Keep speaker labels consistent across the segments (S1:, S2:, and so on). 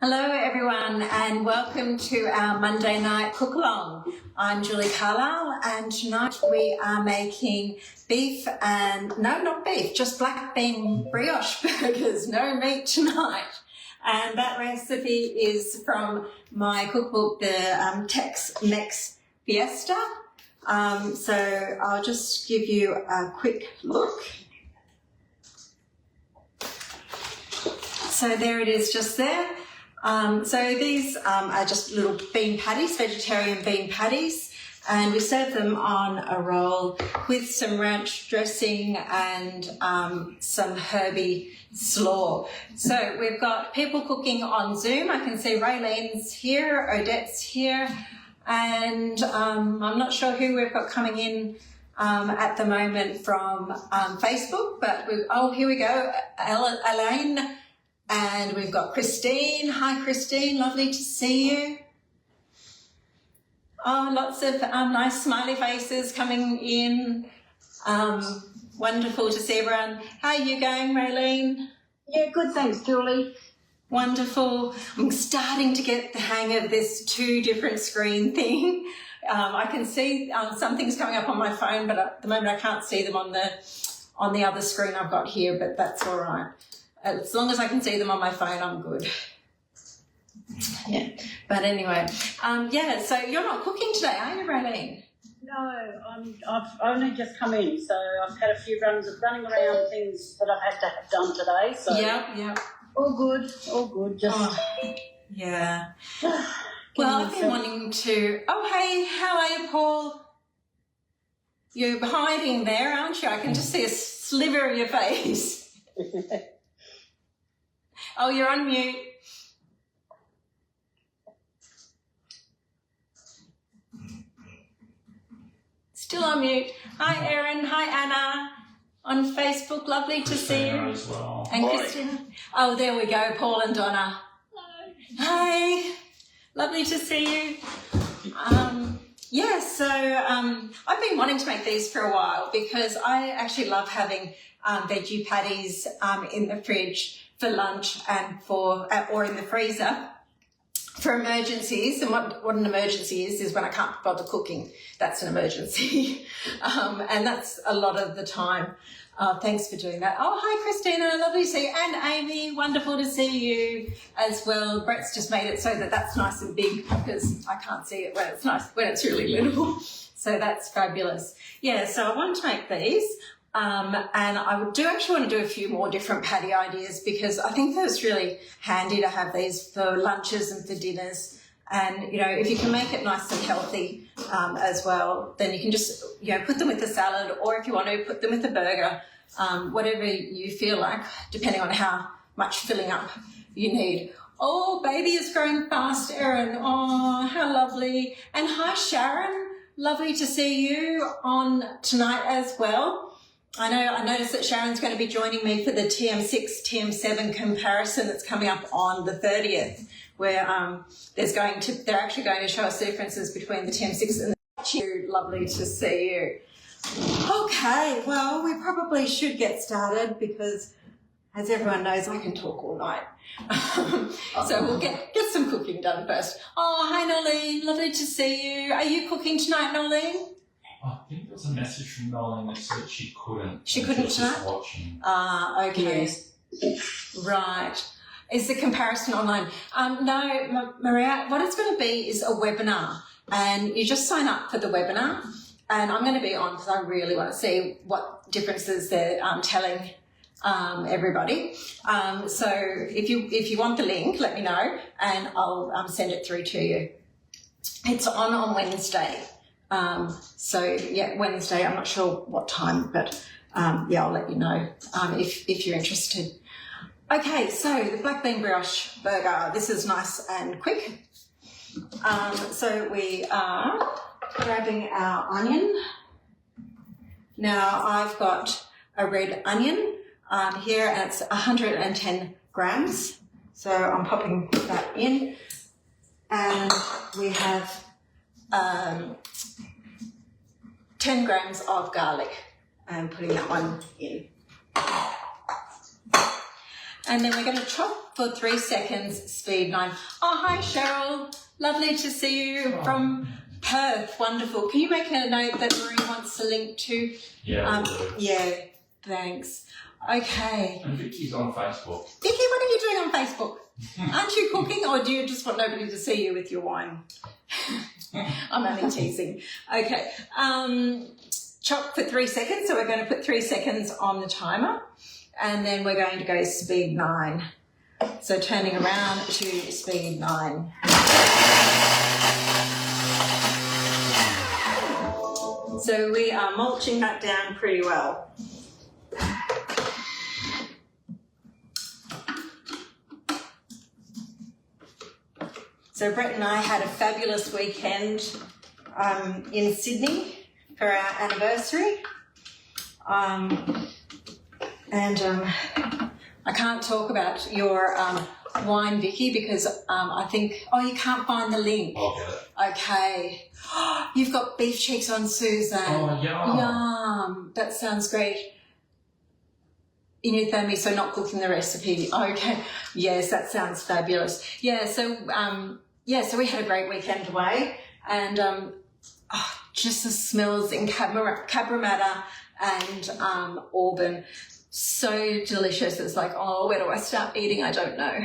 S1: Hello everyone and welcome to our Monday night cook along. I'm Julie Carlisle and tonight we are making beef and, no not beef, just black bean brioche burgers, no meat tonight. And that recipe is from my cookbook, the Tex-Mex Fiesta. So I'll just give you a quick look. So there it is just there. So these are just little bean patties, vegetarian bean patties, and we serve them on a roll with some ranch dressing and some herby slaw. So we've got people cooking on Zoom. I can see Raylene's here, Odette's here, and I'm not sure who we've got coming in at the moment from Facebook, but here we go, Elaine. And we've got Christine. Hi, Christine. Lovely to see you. Oh, lots of nice smiley faces coming in. Wonderful to see everyone. How are you going, Raylene?
S2: Yeah, good, thanks, Julie.
S1: Wonderful. I'm starting to get the hang of this two different screen thing. I can see some things coming up on my phone, but at the moment I can't see them on the other screen I've got here, but that's all right. As long as I can see them on my phone, I'm good. Yeah, but anyway, yeah, so you're not cooking today, are you, Raylene?
S2: No, I've only just come in, so I've had a few runs of running around things that I've had to have done today. So
S1: yeah.
S2: All good, just...
S1: yeah. Well, I've been wanting to... Oh, hey, how are you, Paul? You're hiding there, aren't you? I can just see a sliver of your face. Oh, you're on mute. Still on mute. Hi, Erin. Hi, Anna. On Facebook. Lovely to see you.
S3: As well.
S1: And Christina. Oh, there we go. Paul and Donna.
S2: Hello.
S1: Hi. Lovely to see you. Yeah, so I've been wanting to make these for a while because I actually love having veggie patties in the fridge for lunch and or in the freezer for emergencies. And what an emergency is when I can't bother cooking. That's an emergency. And that's a lot of the time. Thanks for doing that. Oh, hi, Christina. Lovely to see you. And Amy, wonderful to see you as well. Brett's just made it so that that's nice and big because I can't see it when it's nice, when it's really little. So that's fabulous. Yeah, so I wanted to make these. And I do actually want to do a few more different patty ideas because I think that it's really handy to have these for lunches and for dinners. And, you know, if you can make it nice and healthy as well, then you can just, put them with a salad, or if you want to, put them with a burger, whatever you feel like, depending on how much filling up you need. Oh, baby is growing fast, Erin. Oh, how lovely. And hi, Sharon. Lovely to see you on tonight as well. I noticed that Sharon's going to be joining me for the TM6, TM7 comparison that's coming up on the 30th, where they're actually going to show us the differences between the TM6 and the TM2. Lovely to see you. Okay, well, we probably should get started because, as everyone knows, I can talk all night. So we'll get some cooking done first. Oh, hi, Nolene. Lovely to see you. Are you cooking tonight, Nolene?
S3: I think there was a message from Nolene that said she couldn't.
S1: She couldn't
S3: was
S1: tonight?
S3: just watching.
S1: Okay. Yes. Right. Is the comparison online? No, Maria, what it's going to be is a webinar, and you just sign up for the webinar, and I'm going to be on because I really want to see what differences they're telling everybody. So if you want the link, let me know, and I'll send it through to you. It's on Wednesday. So yeah, Wednesday, I'm not sure what time, but yeah, I'll let you know if you're interested. Okay, so the black bean brioche burger, this is nice and quick. So we are grabbing our onion. Now I've got a red onion here, and it's 110 grams. So I'm popping that in, and we have 10 grams of garlic and putting that one in. And then we're going to chop for 3 seconds, speed 9. Oh, hi, Cheryl. Lovely to see you from Perth. Wonderful. Can you make a note that Marie wants to link to?
S3: Yeah.
S1: Yeah, thanks. Okay.
S3: And Vicky's on Facebook.
S1: Vicky, what are you doing on Facebook? Aren't you cooking, or do you just want nobody to see you with your wine? I'm only teasing. Okay. Chop for 3 seconds. So we're going to put 3 seconds on the timer. And then we're going to go speed 9. So turning around to speed 9. So we are mulching that down pretty well. So Brett and I had a fabulous weekend in Sydney for our anniversary. I can't talk about your wine, Vicky, because I think, you can't find the link. Okay. You've got beef cheeks on Susan.
S3: Oh, yum.
S1: Yum. That sounds great. In your Thermomix, so not cooking the recipe. Okay. Yes, that sounds fabulous. Yeah, so we had a great weekend away, and just the smells in Cabramatta and Auburn, so delicious. It's like, where do I start eating? I don't know.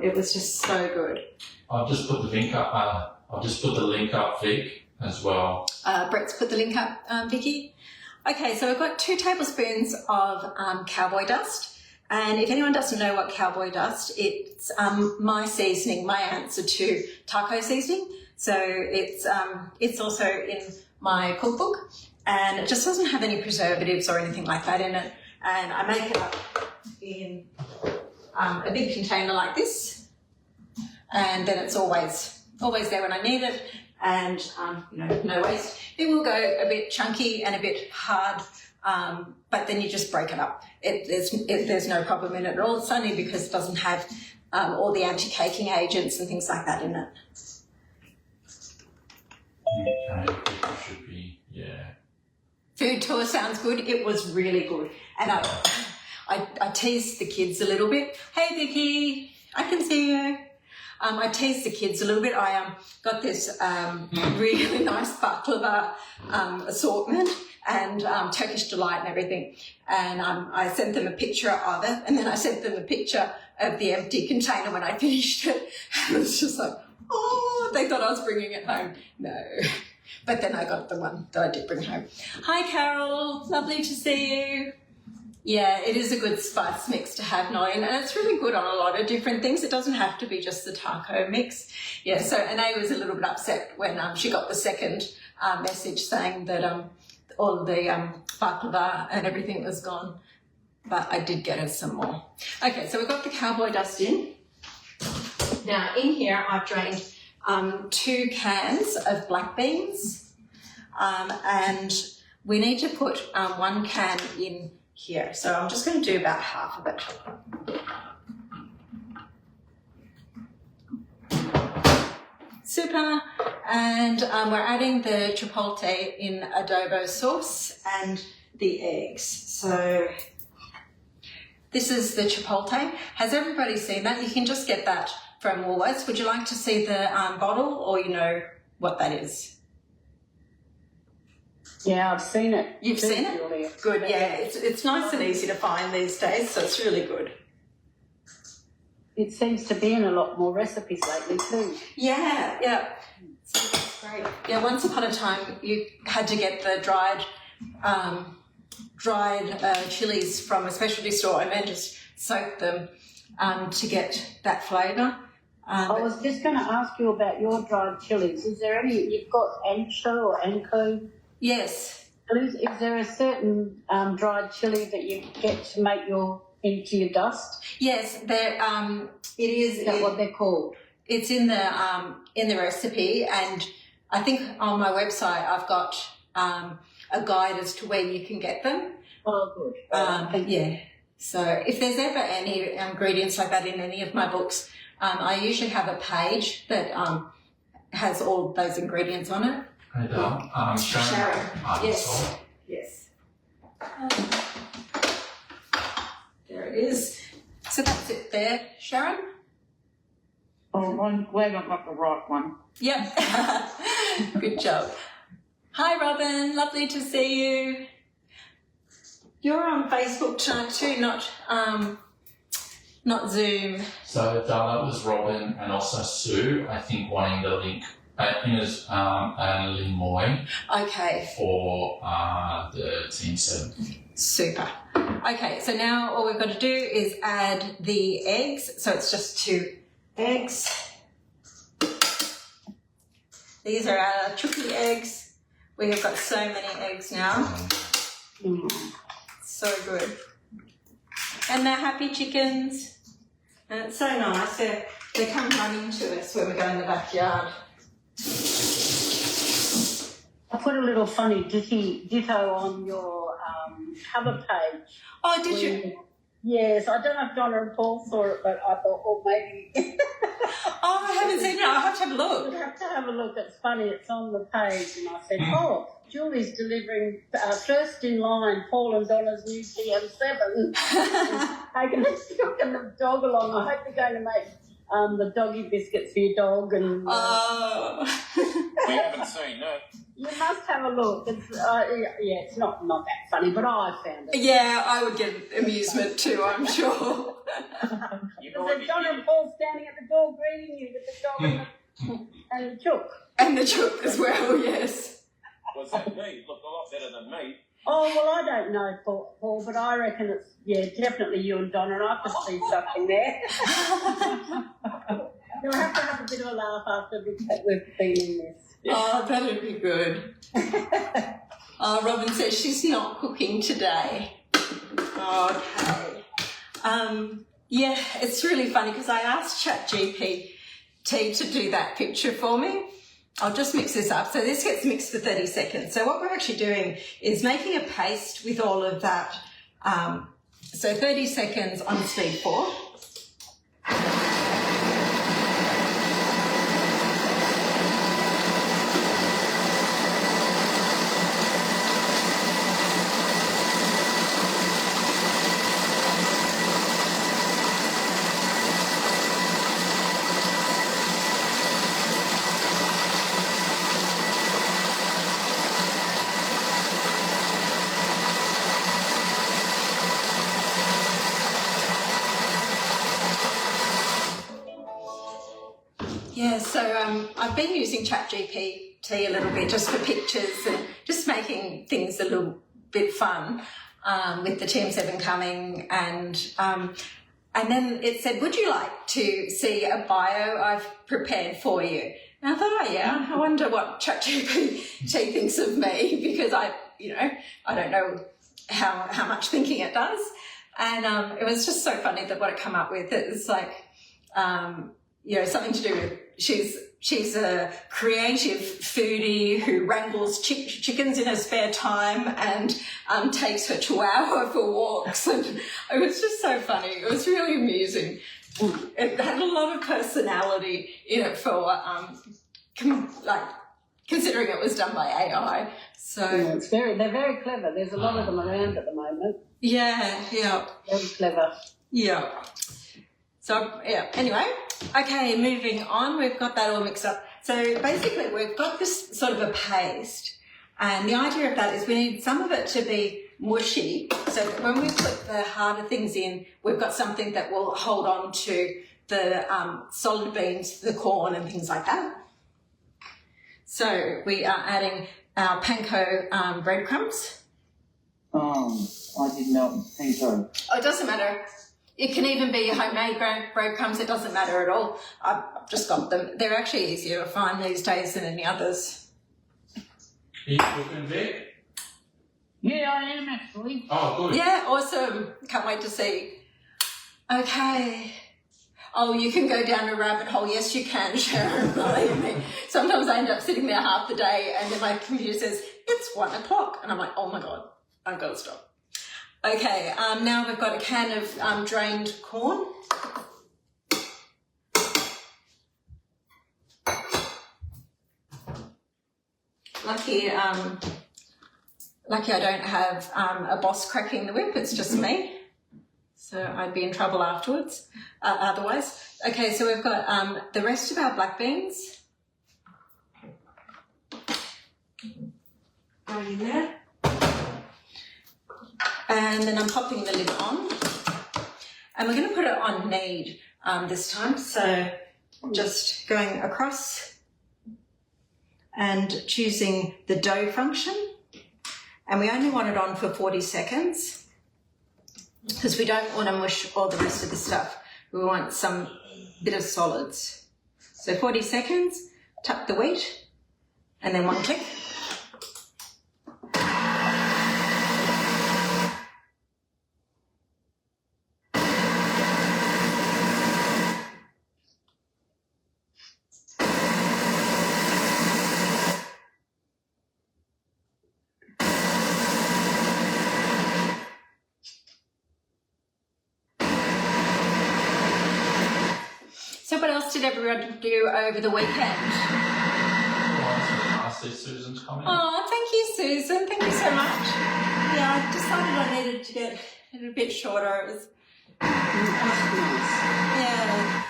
S1: It was just so good.
S3: I've just put the link up, Vic, as well.
S1: Brett's put the link up, Vicky. Okay, so I've got 2 tablespoons of cowboy dust. And if anyone doesn't know what cowboy dust, it's my seasoning, my answer to taco seasoning. So it's also in my cookbook, and it just doesn't have any preservatives or anything like that in it. And I make it up in a big container like this, and then it's always there when I need it, and no waste. It will go a bit chunky and a bit hard, but then you just break it up. There's no problem in it at all. It's only because it doesn't have all the anti-caking agents and things like that in it.
S3: Okay, it should be, yeah.
S1: Food tour sounds good. It was really good. And I teased the kids a little bit. Hey, Vicky, I can see you. I teased the kids a little bit. I got this really nice baklava assortment and Turkish delight and everything. And I sent them a picture of it, and then I sent them a picture of the empty container when I finished it. And it was just like, they thought I was bringing it home. No. But then I got the one that I did bring home. Hi, Carol. Lovely to see you. Yeah, it is a good spice mix to have, Nolan, and it's really good on a lot of different things. It doesn't have to be just the taco mix. Yeah, so Anae was a little bit upset when she got the second message saying that all the baklava and everything was gone, but I did get her some more. Okay, so we've got the cowboy dust in. Now, in here, I've drained 2 cans of black beans, and we need to put 1 can in here. So I'm just going to do about half of it. Super. And we're adding the chipotle in adobo sauce and the eggs. So this is the chipotle. Has everybody seen that? You can just get that from Woolworths. Would you like to see the bottle, or you know what that is?
S2: Yeah, I've seen it.
S1: You've seen it?
S2: Julia.
S1: Good, yeah. It's nice and easy to find these days, so it's really good.
S2: It seems to be in a lot more recipes lately too.
S1: Yeah. So that's great. Yeah, once upon a time you had to get the dried chilies from a specialty store and then just soak them to get that flavour.
S2: I was just going to ask you about your dried chilies. Is there any, you've got ancho or ancho?
S1: Yes.
S2: Is there a certain dried chili that you get to make into your dust?
S1: Yes, there. It is.
S2: Is that what they're called?
S1: It's in the recipe, and I think on my website I've got a guide as to where you can get them.
S2: Oh, good.
S1: Yeah. So if there's ever any ingredients like that in any of my books, I usually have a page that has all those ingredients on it.
S3: Hey, Sharon.
S1: Yes. There it is. So that's it there, Sharon?
S4: Oh, I'm glad I got the right one.
S1: Yep. Good job. Hi, Robin. Lovely to see you. You're on Facebook tonight too, not Zoom.
S3: So that was Robin and also Sue, I think, wanting the link. Ines and Lynn Moy
S1: Okay.
S3: for the Team 7.
S1: Super. Okay, so now all we've got to do is add the eggs. So it's just 2 eggs. These are our chooky eggs. We have got so many eggs now. So good. And they're happy chickens. And it's so nice. They come running to us when we go in the backyard.
S2: I put a little funny ditto on your cover page.
S1: Oh, did you?
S2: Yes, I don't know if Donna and Paul saw it, but I thought, oh, maybe.
S1: Oh, I haven't seen it. I'll have to have a look.
S2: You'd have to have a look. It's funny. It's on the page. And I said, oh, Julie's delivering first in line, Paul and Donna's new TM7. Taking the dog along. I hope you're going to make the doggy biscuits for your dog. And
S1: Oh.
S4: We haven't seen that.
S2: you must have a look. It's it's not that funny, but I found it.
S1: Yeah, I would get amusement too, I'm sure.
S2: There's Donna and Paul standing at the door greeting you with the dog and the chook.
S1: And the chook as well, yes.
S4: Was that me? Looked a lot better than me.
S2: Oh, well, I don't know, Paul, but I reckon it's, definitely you and Donna, and I can see something there. You'll have to have a bit of a laugh after we've been in this.
S1: Oh, that'd be good. Robin says she's not cooking today. Okay. Yeah, it's really funny because I asked ChatGPT to do that picture for me. I'll just mix this up. So this gets mixed for 30 seconds. So what we're actually doing is making a paste with all of that. So 30 seconds on speed 4. Yeah, so I've been using ChatGPT a little bit just for pictures and just making things a little bit fun with the TM7 coming, and then it said, would you like to see a bio I've prepared for you? And I thought, oh yeah, I wonder what ChatGPT thinks of me, because I don't know how much thinking it does. And it was just so funny that what it come up with. It's like, something to do with she's a creative foodie who wrangles chickens in her spare time and takes her chihuahua for walks, and it was just so funny. It was really amusing. It had a lot of personality in it for considering it was done by AI. So
S2: they're very clever. There's a lot of them around at the moment.
S1: Yeah.
S2: Very clever.
S1: Yeah. So, anyway, okay, moving on. We've got that all mixed up. So basically we've got this sort of a paste, and the idea of that is we need some of it to be mushy. So when we put the harder things in, we've got something that will hold on to the solid beans, the corn and things like that. So we are adding our panko breadcrumbs.
S4: I didn't know panko.
S1: Oh, it doesn't matter. It can even be homemade breadcrumbs. It doesn't matter at all. I've just got them. They're actually easier to find these days than any others.
S3: Are you cooking, Vic?
S4: Yeah, I am actually.
S3: Oh, good.
S1: Yeah, awesome. Can't wait to see. Okay. Oh, you can go down a rabbit hole. Yes, you can, Sharon, believe me. Sometimes I end up sitting there half the day and then my computer says, it's 1 o'clock. And I'm like, oh my God, I've got to stop. Okay, now we've got a can of drained corn. Lucky I don't have a boss cracking the whip, it's just me. so I'd be in trouble afterwards, otherwise. Okay, so we've got the rest of our black beans going in there. And then I'm popping the lid on. And we're going to put it on knead this time, so just going across and choosing the dough function. And we only want it on for 40 seconds because we don't want to mush all the rest of the stuff. We want some bit of solids. So 40 seconds, tuck the wheat, and then 1 click. So what else did everyone do over the weekend?
S3: I see Susan's comment.
S1: Oh, thank you, Susan. Thank you so much. Yeah, I decided I needed to get it a bit shorter. It was, yeah.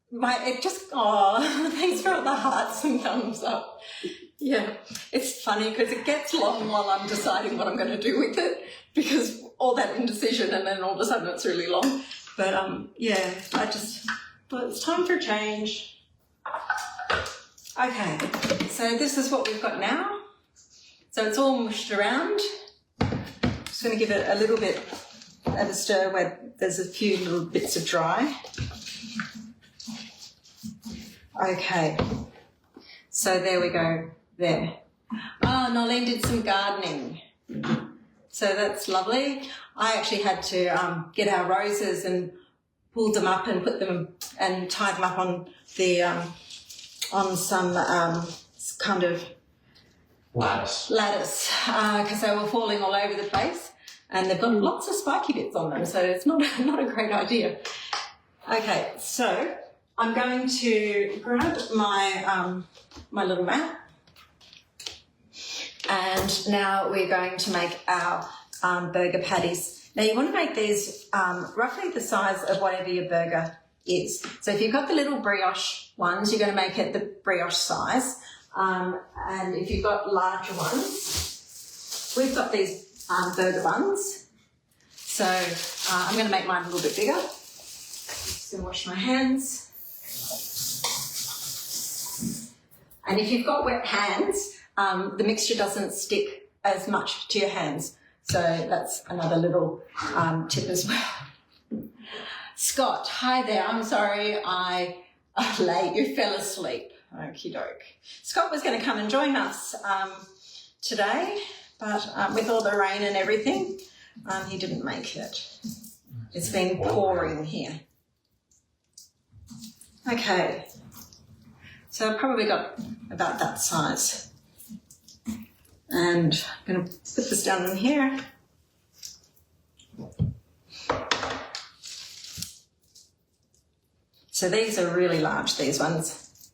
S1: Thanks for all the hearts and thumbs up. Yeah, it's funny because it gets long while I'm deciding what I'm going to do with it because all that indecision and then all of a sudden it's really long. But yeah, but it's time for a change. Okay, so this is what we've got now. So it's all mushed around. Just going to give it a little bit of a stir where there's a few little bits of dry. Okay, so there we go, there. Oh, Nolene did some gardening. So that's lovely. I actually had to get our roses and pulled them up and put them and tied them up on the on some kind of
S3: lattice
S1: because they were falling all over the place, and they've got lots of spiky bits on them, so it's not a great idea. Okay, so I'm going to grab my my little mat, and now we're going to make our burger patties. Now you want to make these roughly the size of whatever your burger is. So if you've got the little brioche ones, you're going to make it the brioche size. And if you've got larger ones, we've got these burger buns. So I'm going to make mine a little bit bigger. Just going to wash my hands. And if you've got wet hands, the mixture doesn't stick as much to your hands. So that's another little tip as well. Scott, hi there. I'm sorry late. You fell asleep. Okie doke. Scott was going to come and join us today, but with all the rain and everything, he didn't make it. It's been pouring here. Okay. So I've probably got about that size. And I'm going to put this down in here. So these are really large, these ones.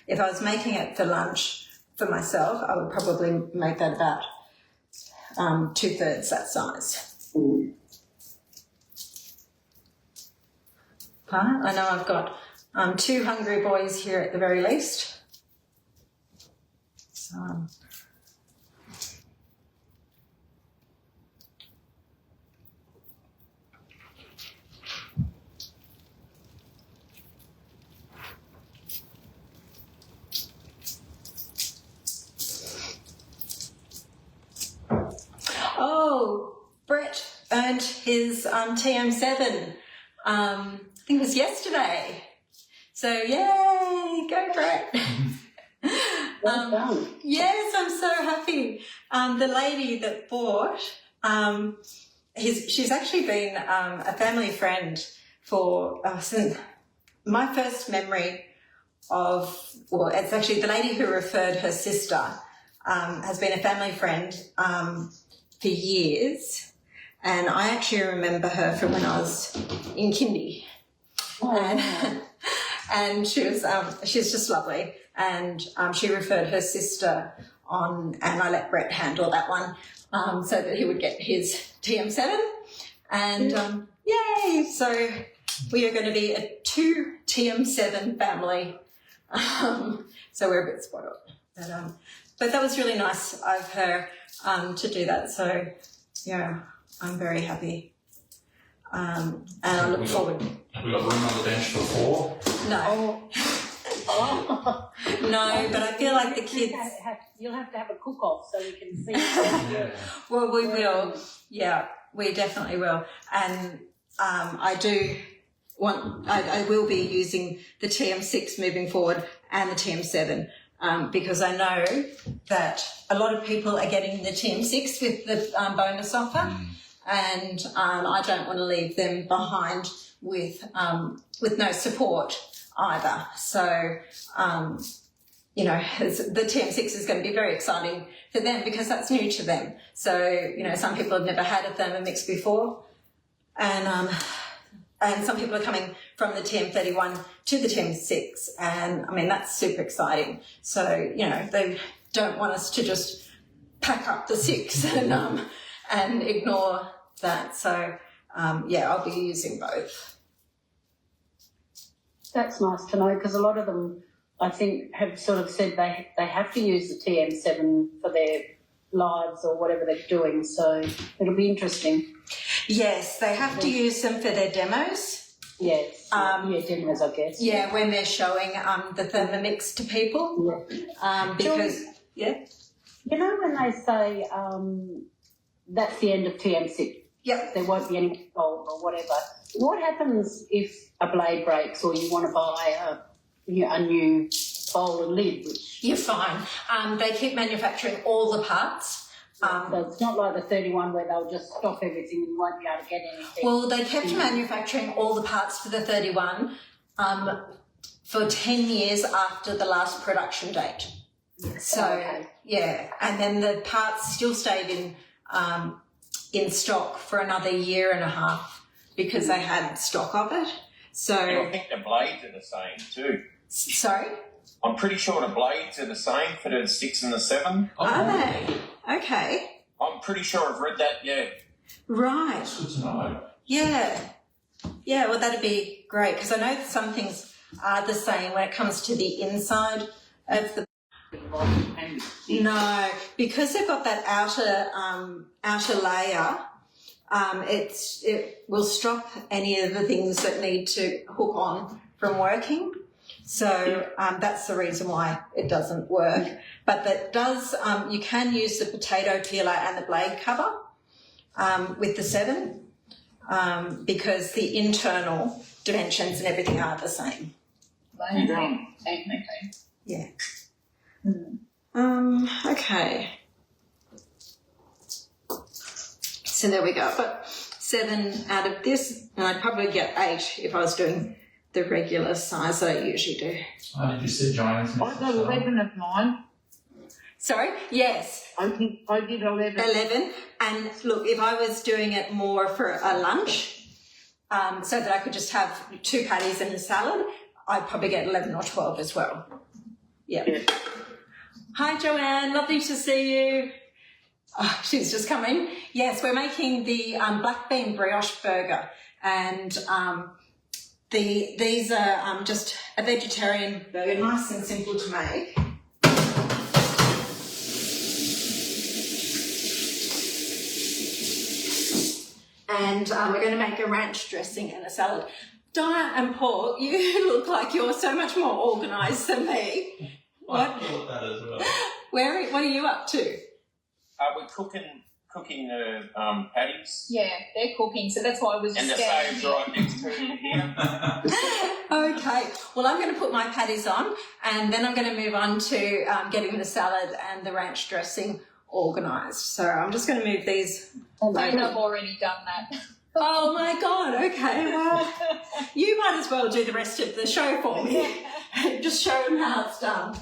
S1: If I was making it for lunch for myself, I would probably make that about 2/3 that size. I know I've got 2 hungry boys here at the very least. So, oh, Brett earned his TM7, I think it was yesterday. So yay, go Brett.
S2: Well done.
S1: Yes, I'm so happy. The lady that bought, she's actually been a family friend for since my first memory of, well, it's actually the lady who referred her sister has been a family friend for years, and I actually remember her from when I was in kindy. Oh. And she was she's just lovely, and she referred her sister on, and I let Brett handle that one so that he would get his TM7, and Yay! So we are going to be a 2 TM7 family. So we're a bit spoiled. But that was really nice of her to do that. So, yeah, I'm very happy. And I look forward.
S3: Have we got room on the bench for 4?
S1: No. No, but I feel like the kids...
S2: You'll have to have a cook-off so we can see.
S3: Yeah.
S1: Well, we will. Yeah, we definitely will. And I will be using the TM6 moving forward and the TM7 because I know that a lot of people are getting the TM6 with the bonus offer, and I don't want to leave them behind with no support either. So, you know, the TM6 is going to be very exciting for them because that's new to them. So, you know, some people have never had a Thermomix before, and some people are coming from the TM31 to the TM6, and I mean, that's super exciting. So, you know, they don't want us to just pack up the 6 and ignore that. So, yeah, I'll be using both.
S2: That's nice to know because a lot of them, I think, have sort of said they have to use the TM7 for their lives or whatever they're doing. So it'll be interesting.
S1: Yes, they have to use them for their demos.
S2: Yes. Demos, I guess.
S1: Yeah, when they're showing the Thermomix to people. Because, yeah.
S2: You know when they say that's the end of TM6?
S1: Yep.
S2: There won't be any gold or whatever. What happens if a blade breaks or you want to buy a new bowl and lid?
S1: You're fine. They keep manufacturing all the parts.
S2: So it's not like the 31 where they'll just stop everything and you won't be able to get anything.
S1: Well, they kept manufacturing all the parts for the 31 for 10 years after the last production date. So,
S2: Okay.
S1: yeah, and then the parts still stayed in stock for another year and a half because they had stock of it. So,
S5: And I think the blades are the same too.
S1: sorry?
S5: I'm pretty sure the blades are the same for the 6 and the 7.
S1: Are they? Okay.
S5: I'm pretty sure I've read that, yeah.
S1: Right.
S3: That's good to know.
S1: Yeah. Yeah, well, that'd be great because I know that some things are the same when it comes to the inside of the... No, because they've got that outer layer, it will stop any of the things that need to hook on from working. So that's the reason why it doesn't work. But that does, you can use the potato peeler and the blade cover with the 7 because the internal dimensions and everything are the same.
S4: Okay.
S1: Yeah. Okay. So there we go. I've got 7 out of this, and I'd probably get 8 if I was doing the regular size that I usually do.
S3: Did you see Joanne's?
S4: I got 11 of mine.
S1: Sorry? Yes.
S4: I did 11.
S1: 11. And look, if I was doing it more for a lunch, so that I could just have 2 patties and a salad, I'd probably get 11 or 12 as well. Yeah.
S4: Yeah.
S1: Hi, Joanne. Lovely to see you. Oh, she's just coming. Yes, we're making the black bean brioche burger, and these are just a vegetarian burger, nice and simple to make. And we're going to make a ranch dressing and a salad. Donna and Paul, you look like you're so much more organised than me.
S3: I thought that as well.
S1: What are you up to?
S5: We're cooking the patties.
S6: Yeah, they're cooking, so that's why I was
S5: And
S6: just
S5: the
S6: scanning
S5: save's
S6: here.
S5: right next to it here.
S1: Okay, well, I'm going to put my patties on, and then I'm going to move on to getting the salad and the ranch dressing organised. So I'm just going to move these.
S6: And I've already done that.
S1: Oh my God, okay, well, you might as well do the rest of the show for me. Just show them how it's done.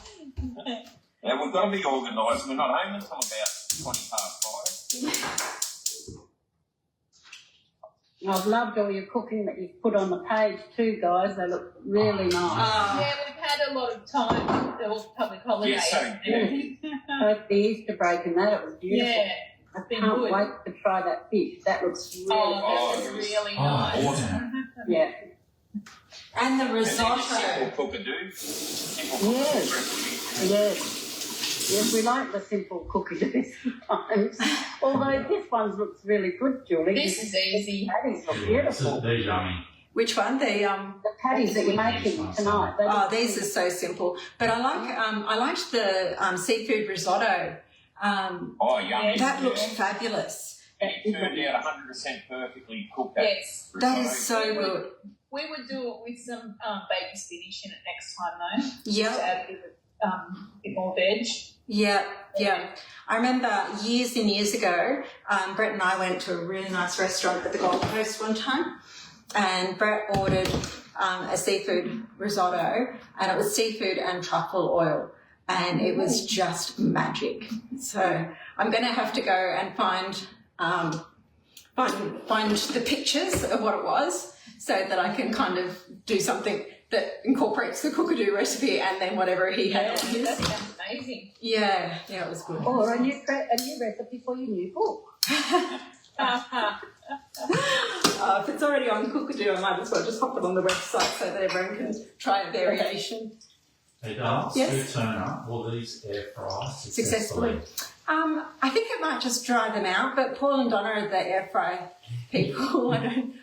S5: Yeah, we've got to be organised. We're not home until about 5:20.
S2: I've loved all your cooking that you've put on the page too, guys. They look really nice.
S6: Yeah, we've had a lot of time, or public holiday.
S5: Yes, so, yeah.
S2: Both the Easter break and that, it was beautiful.
S6: Yeah,
S2: I
S6: been
S2: can't
S6: good.
S2: wait to try that fish. That looks really
S6: Oh, that was really nice.
S5: awesome.
S2: yeah.
S1: And the
S5: And then just
S1: risotto.
S5: simple cookadoo. Simple
S2: Yes.
S5: cookadoo recipe.
S2: Yes, we like the simple cookie sometimes. Although this one looks really good, Julie.
S6: This is easy.
S2: The patties look
S3: Yeah,
S2: beautiful.
S3: they're yummy.
S1: Which one? The
S2: The patties that you're making tonight. they
S1: Oh,
S2: look
S1: these are so simple. But I liked the seafood risotto.
S5: Oh, yummy.
S1: That looked
S5: Yeah.
S1: fabulous.
S5: And it turned out 100% perfectly cooked. That
S6: Yes.
S1: That
S5: risotto.
S1: is so good.
S6: We would do it with some baby spinach in it next time though. Just
S1: Yep.
S6: add a bit more veg.
S1: Yeah. I remember years and years ago, Brett and I went to a really nice restaurant at the Gold Coast one time, and Brett ordered a seafood risotto, and it was seafood and truffle oil, and it was just magic. So I'm going to have to go and find the pictures of what it was, so that I can kind of do something that incorporates the cookadoo recipe and then whatever he had on his.
S6: That sounds amazing.
S1: Yeah, it was good.
S2: Or a new recipe for your new book.
S1: If it's already on cookadoo, I might as well just pop it on the website so that everyone can try a variation.
S3: Hey, Dale,
S1: Yes.
S3: Sue Turner, will these air fry
S1: Successfully. I think it might just dry them out, but Paul and Donna are the air fry people.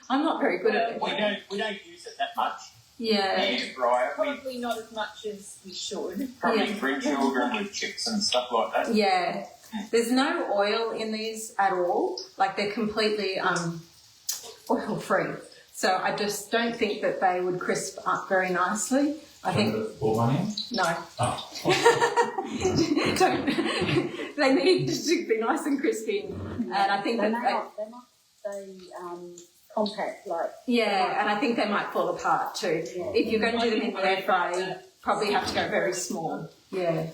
S1: I'm not very good at it.
S5: We don't use it that much.
S1: Yeah.
S5: Air fryer. We
S6: Probably not as much as we should.
S5: probably
S1: Yeah.
S5: for children with chips and stuff like that.
S1: Yeah. There's no oil in these at all. Like, they're completely oil free. So I just don't think that they would crisp up very nicely. I think
S3: Put one in?
S1: no.
S3: Oh.
S1: Don't. They need to be nice and crispy. And I think
S2: They
S1: that
S2: stay compact, like.
S1: yeah, and I think they might fall apart too.
S2: Yeah.
S1: If you're going to do them in the air fryer, you probably have to go very small. Yeah.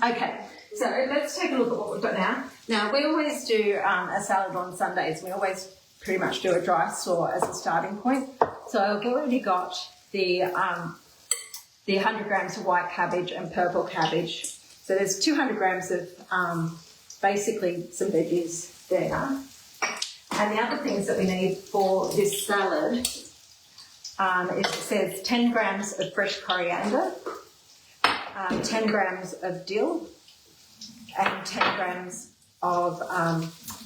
S1: Okay, so let's take a look at what we've got now. Now, we always do a salad on Sundays. We always pretty much do a dry slaw as a starting point. So I've already got the 100 grams of white cabbage and purple cabbage. So there's 200 grams of basically some veggies there. And the other things that we need for this salad is it says 10 grams of fresh coriander, 10 grams of dill, and 10 grams of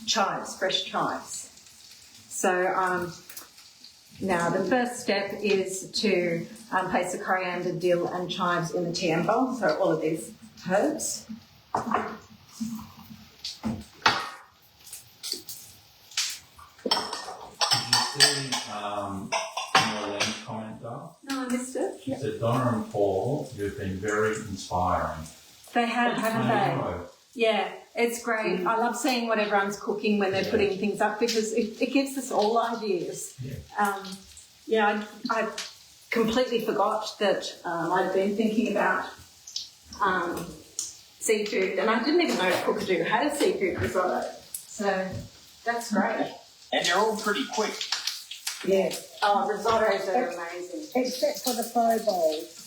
S1: chives, fresh chives. So now the first step is to place the coriander, dill, and chives in the TM bowl. So all of these herbs.
S3: Did you see Noreen's comment, Dale?
S1: No, I missed it.
S3: She said, Donna and Paul, you've been very inspiring.
S1: They have, haven't
S3: I
S1: they?
S3: know.
S1: Yeah, it's great. I love seeing what everyone's cooking when they're putting things up, because it gives us all ideas.
S3: Yeah.
S1: I completely forgot that I'd been thinking about seafood, and I didn't even know cookadoo had a seafood risotto. So that's great.
S5: And they're all pretty quick.
S2: Yeah.
S1: Oh, risottos are amazing.
S2: Except for the faux bowls.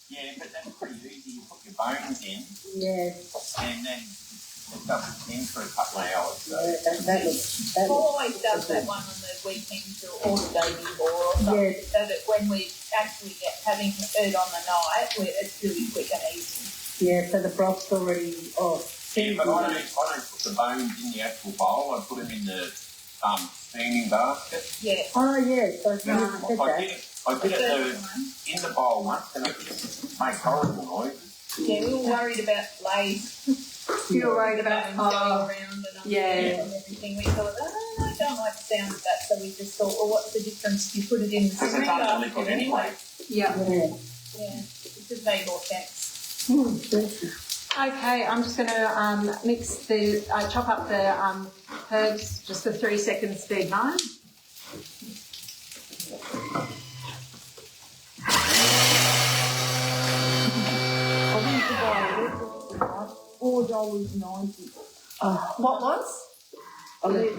S5: No, but that's pretty easy. You put your bones in,
S2: Yeah.
S5: and then it doesn't thin for a couple of hours. So.
S2: That looks.
S6: Paul always does that one on the weekends or the day before or something,
S2: Yeah.
S6: so that when we actually get having it on the night, it's really quick and easy.
S2: Yeah, so the broth's already off.
S5: Yeah, but I don't put the bones in the actual bowl. I put them in the steaming basket.
S6: Yeah.
S2: Oh, yeah, so you
S1: Yeah.
S2: did that.
S5: I did it
S6: First one.
S5: in the bowl once, and it just makes horrible noises.
S6: Yeah, we were worried about flays
S1: You're worried about
S6: going around and
S1: yeah.
S6: and everything. We thought, I don't like the sound of that, so we just thought, well, what's the difference? You put it in the
S5: Because it's
S6: steaming
S5: under
S6: basket
S5: liquid anyway.
S1: Yeah.
S2: Yeah.
S6: Yeah, it just made more sense.
S1: Okay, I'm just going to mix the, chop up the herbs just for 3 seconds, speed 9.
S4: $4.90.
S1: What was?
S4: Iceberg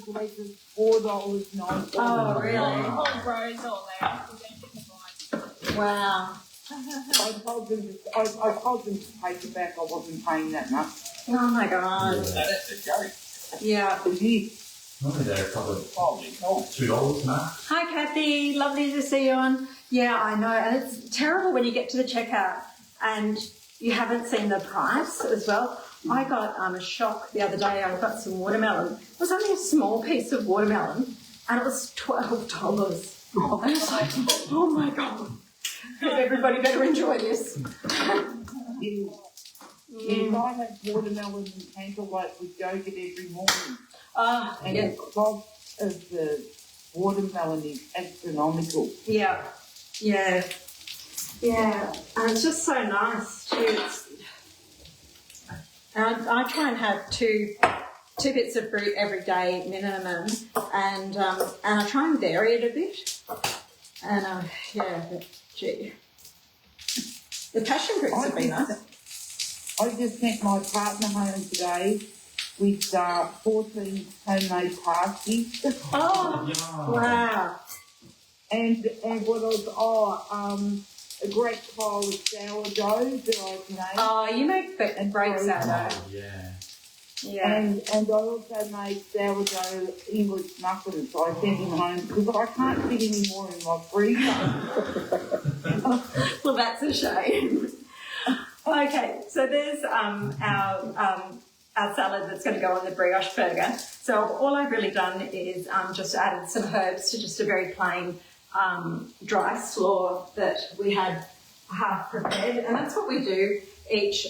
S4: lettuce, $4.90.
S1: Oh, really?
S6: The whole row's all out. We don't get the right.
S1: Wow.
S4: I told them to take it back. I wasn't paying that much.
S1: Oh my God.
S5: That's a joke.
S1: Yeah.
S4: It is.
S3: Normally they're probably
S5: Holy cow.
S3: $2 max.
S1: Hi Kathy, lovely to see you on. Yeah, I know, and it's terrible when you get to the checkout and you haven't seen the price as well. I got a shock the other day. I got some watermelon. It was only a small piece of watermelon, and it was $12. And I was like, oh my God, everybody better enjoy this.
S4: If I have watermelon and cantaloupe with yogurt every morning, and
S1: Yeah.
S4: the cost of the watermelon is astronomical.
S1: Yeah, yeah, yeah, and it's just so nice too. I try and have two bits of fruit every day minimum, and I try and vary it a bit. And yeah, but gee, the passion fruits have been nice.
S4: I just sent my partner home today with 14 homemade pasties.
S1: Oh, wow!
S4: And what else? A great pile of sourdough that I've made.
S1: Oh, you make great sourdough.
S3: Oh, yeah.
S1: Yeah.
S4: And I also made sourdough English muffins. So I sent him home because I can't fit any more in my freezer.
S1: Well, that's a shame. Okay, so there's our salad that's going to go on the brioche burger. So all I've really done is just added some herbs to just a very plain dry slaw that we had half prepared, and that's what we do each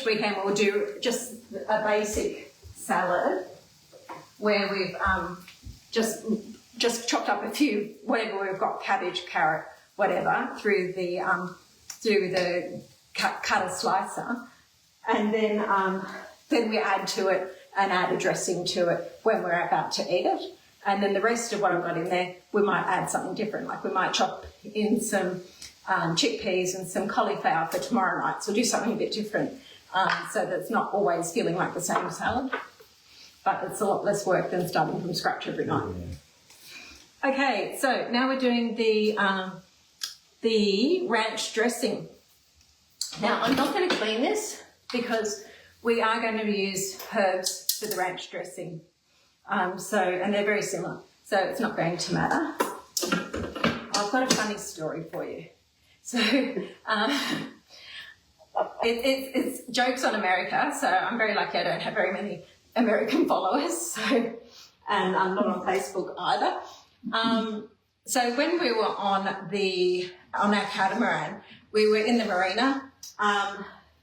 S1: weekend. We'll do just a basic salad where we've just chopped up a few, whatever we've got, cabbage, carrot, whatever, through the cutter slicer, and then we add to it and add a dressing to it when we're about to eat it. And then the rest of what I've got in there, we might add something different. Like we might chop in some chickpeas and some cauliflower for tomorrow night. So do something a bit different, so that it's not always feeling like the same salad. But it's a lot less work than starting from scratch every night. Okay, so now we're doing the ranch dressing. Now I'm not going to clean this because we are going to use herbs for the ranch dressing. And they're very similar, so it's not going to matter. I've got a funny story for you. So it's jokes on America, so I'm very lucky I don't have very many American followers, and I'm not on Facebook either. So when we were on our catamaran, we were in the marina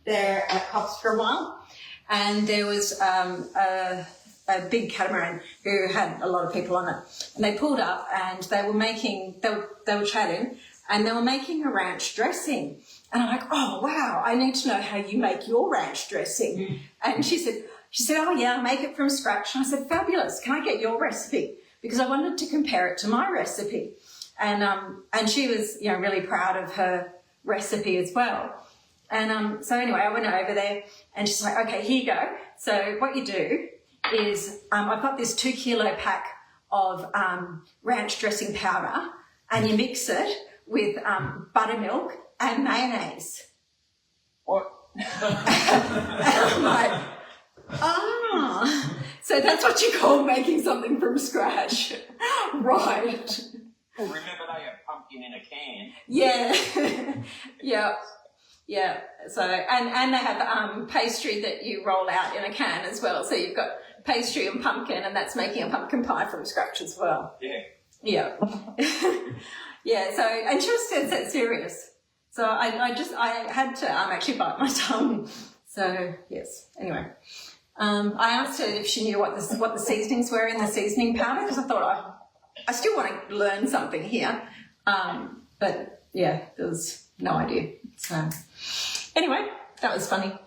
S1: there at Cops for a while, and there was a big catamaran who had a lot of people on it, and they pulled up and they were chatting, and they were making a ranch dressing, and I'm like, oh wow, I need to know how you make your ranch dressing. And she said, oh yeah, I make it from scratch. And I said, fabulous, can I get your recipe? Because I wanted to compare it to my recipe, and she was really proud of her recipe as well. And so anyway, I went over there and she's like, okay, here you go. So what you do is I've got this 2 kilo pack of ranch dressing powder, and you mix it with buttermilk and mayonnaise.
S5: What?
S1: And I'm like, so that's what you call making something from scratch. Right.
S5: Remember they have pumpkin in a can?
S1: Yeah. Yeah. So, and they have pastry that you roll out in a can as well. So you've got pastry and pumpkin, and that's making a pumpkin pie from scratch as well.
S5: Yeah.
S1: Yeah. Yeah. So, and she was dead serious. So I had to actually bite my tongue. So yes. Anyway, I asked her if she knew what the seasonings were in the seasoning powder, because I thought I still want to learn something here. But yeah, there was no idea. So anyway, that was funny.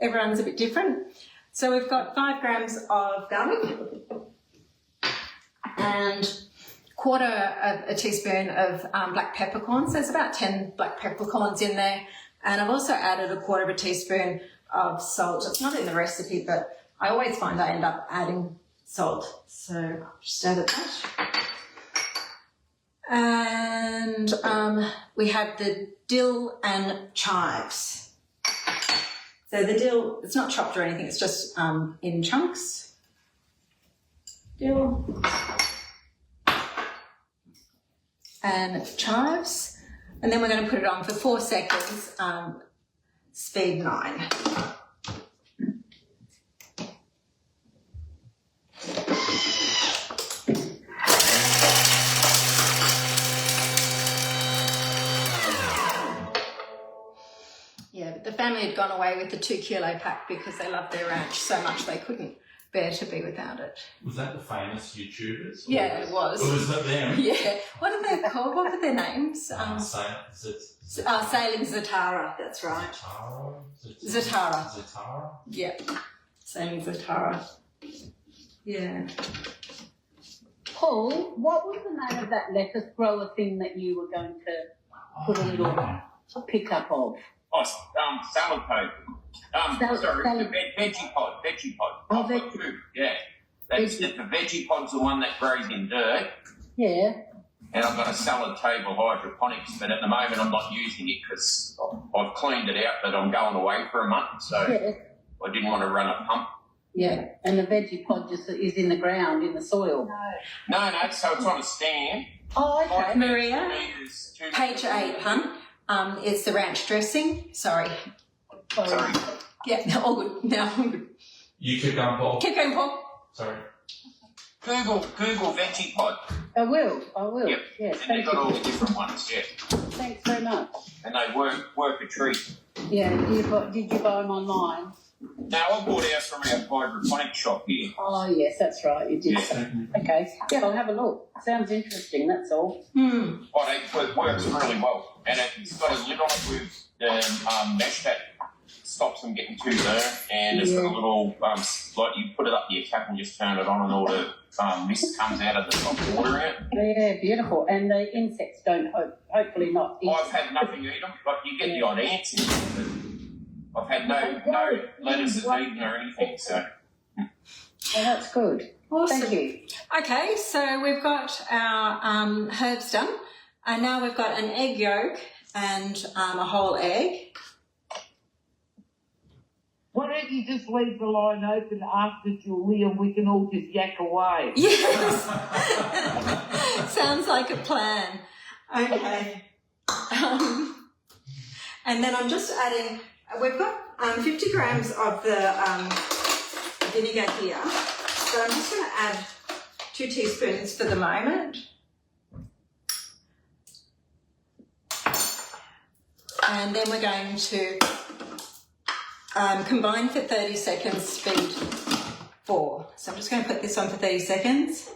S1: Everyone's a bit different. So we've got 5 grams of garlic and quarter of a teaspoon of black peppercorns. There's about 10 black peppercorns in there. And I've also added a quarter of a teaspoon of salt. It's not in the recipe, but I always find I end up adding salt. So just added that. And And we have the dill and chives. So the dill, it's not chopped or anything, it's just in chunks. Dill and chives. And then we're going to put it on for 4 seconds, speed 9. Yeah, but the family had gone away with the 2 kilo pack because they loved their ranch so much they couldn't bear to be without it.
S3: Was that the famous YouTubers?
S1: Yeah, it was.
S3: Or was that them?
S1: Yeah. What are they called? What were their names? Sailing Zatara, that's right.
S3: Zatara?
S1: Zatara. Yeah. Sailing Zatara. Yeah.
S2: Paul, what was the name of that lettuce grower thing that you were going to put a little pickup of?
S5: Oh, salad paper. Sorry,
S2: salad.
S5: the veggie pod.
S2: Oh,
S5: I've got 2, yeah. That's the veggie pod's the one that grows in dirt.
S2: Yeah.
S5: And I've got a salad table hydroponics, but at the moment I'm not using it because I've cleaned it out, but I'm going away for a month, so
S2: Yeah.
S5: I didn't want to run a pump.
S2: Yeah, and the veggie pod just is in the ground, in the soil.
S5: No, so it's on a stand.
S2: Oh, okay.
S5: 5
S1: Maria,
S5: metres, 2
S1: page 8, hun. It's the ranch dressing. Sorry.
S5: Sorry.
S1: Yeah, all good. No, all good.
S3: You keep going, Paul.
S1: Keep going, Paul.
S3: Sorry.
S5: Google veggie pod.
S2: I will.
S5: Yep.
S2: Yeah,
S5: And
S2: thank
S5: they've got all
S2: you.
S5: the different ones, yeah.
S2: Thanks very much.
S5: And they work a treat.
S2: Yeah, did you buy them online?
S5: No, I bought ours from our hydroponic shop here.
S2: Oh, yes, that's right, you did.
S5: Yeah.
S2: Okay, yeah, I'll have a look. Sounds interesting, that's all.
S5: Oh, it works really well. And it's got a lid on it with mesh that stops them getting too burnt. And it's got a little, like you put it up to your cap and just turn it on and all the mist comes out of the top water in it.
S2: Yeah, beautiful. And the insects don't, hopefully not.
S5: I've had nothing eat them. Like you get the odd ants in them, but I've had no lettuces eaten or anything, so.
S2: Oh, that's good.
S1: Awesome.
S2: Thank you.
S1: Okay, so we've got our herbs done, and now we've got an egg yolk and a whole egg.
S4: Why don't you just leave the line open after Julie and we can all just yak away?
S1: Yes. Sounds like a plan. Okay. And then I'm just adding, we've got 50 grams of the vinegar here, but I'm just going to add 2 teaspoons for the moment. And then we're going to combine for 30 seconds, speed 4. So I'm just going to put this on for 30 seconds.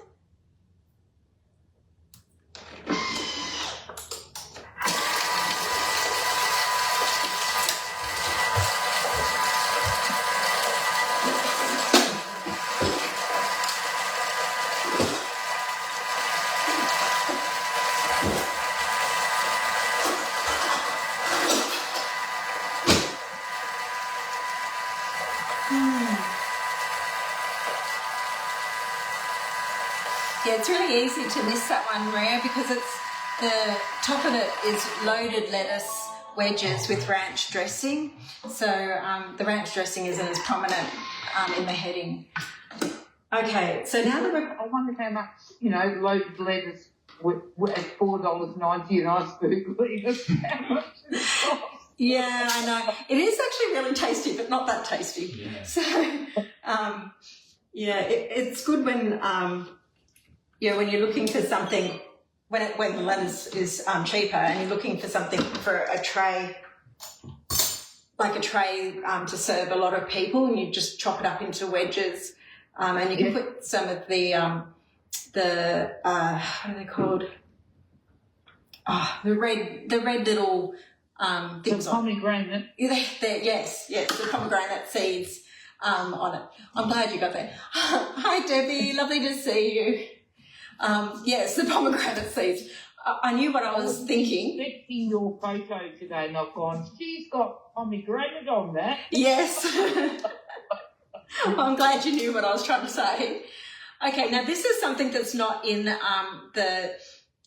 S1: Yeah, it's really easy to miss that one, Maria, because it's the top of it is loaded lettuce wedges with ranch dressing. So the ranch dressing isn't as prominent in the heading. Okay, so now that we're...
S4: I wonder how much, loaded lettuce at $4.90 an iceberg lettuce, how much it costs.
S1: Yeah, I know. It is actually really tasty, but not that tasty.
S3: Yeah.
S1: So, it's good when... when you're looking for something, when the lettuce is cheaper and you're looking for something for a tray, like a tray to serve a lot of people, and you just chop it up into wedges, and you can put some of the what are they called? The red little things
S4: The
S1: on.
S4: pomegranate.
S1: Yes, the pomegranate seeds on it. I'm glad you got that. Hi, Debbie. Lovely to see you. Yes, the pomegranate seeds. I knew what I was thinking.
S4: Expecting your photo today, and I've gone, she's got pomegranate on that.
S1: Yes. I'm glad you knew what I was trying to say. Okay, now this is something that's not in the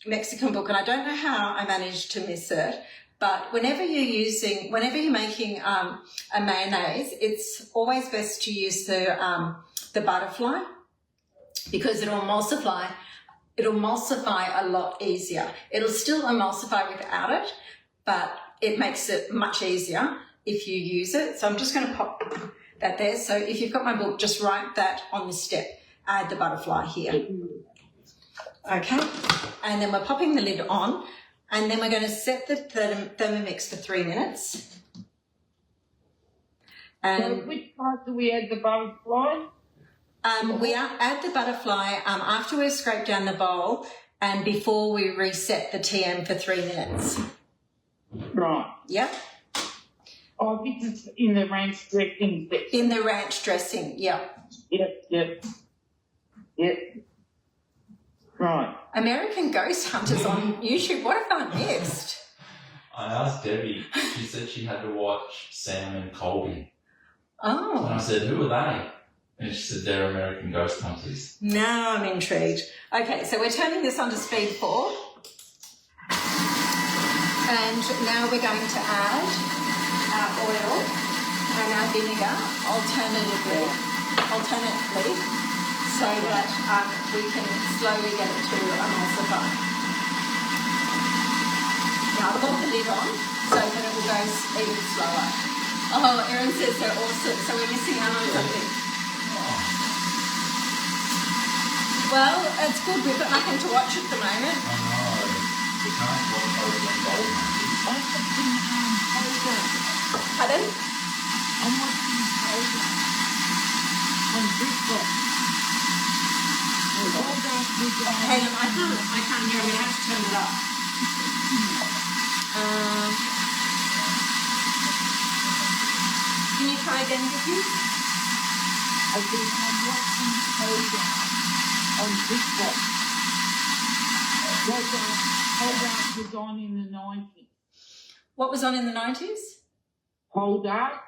S1: Mexican book, and I don't know how I managed to miss it, but whenever you're making a mayonnaise, it's always best to use the butterfly, because it'll emulsify a lot easier. It'll still emulsify without it, but it makes it much easier if you use it. So I'm just going to pop that there. So if you've got my book, just write that on this step. Add the butterfly here. Okay, and then we're popping the lid on, and then we're going to set the Thermomix for 3 minutes.
S4: So
S1: And
S4: which part do we add the butterfly?
S1: we add the butterfly after we've scraped down the bowl and before we reset the TM for 3 minutes.
S4: Right.
S1: Yep,
S4: Oh, this is in the ranch dressing section.
S1: in the ranch dressing, yep.
S4: Yep. Right.
S1: American Ghost Hunters on YouTube, what have I missed?
S3: I asked Debbie. She said she had to watch Sam and Colby. And I
S1: Oh,
S3: said, who are they? And she said, they're American Ghost Hunters.
S1: now I'm intrigued. Okay, so we're turning this on to speed 4. And now we're going to add our oil and our vinegar alternately, so that we can slowly get it to emulsify. Now I'll put the lid on so that it will go even slower. Oh, Erin says they're awesome, so we're missing out on something. Well, it's good, we've got nothing to watch at the moment.
S3: I know. We can't watch over the bowl.
S4: I'm watching Holder.
S1: Pardon?
S4: I'm watching Holder on TikTok. Holder was
S1: Hang on, I can't hear. I'm going to have to turn it up. Can you try again, Vicky?
S4: I said, I'm watching Holder on TikTok. Holder was on in the 90s.
S1: What was on in the 90s?
S4: Holder.
S1: I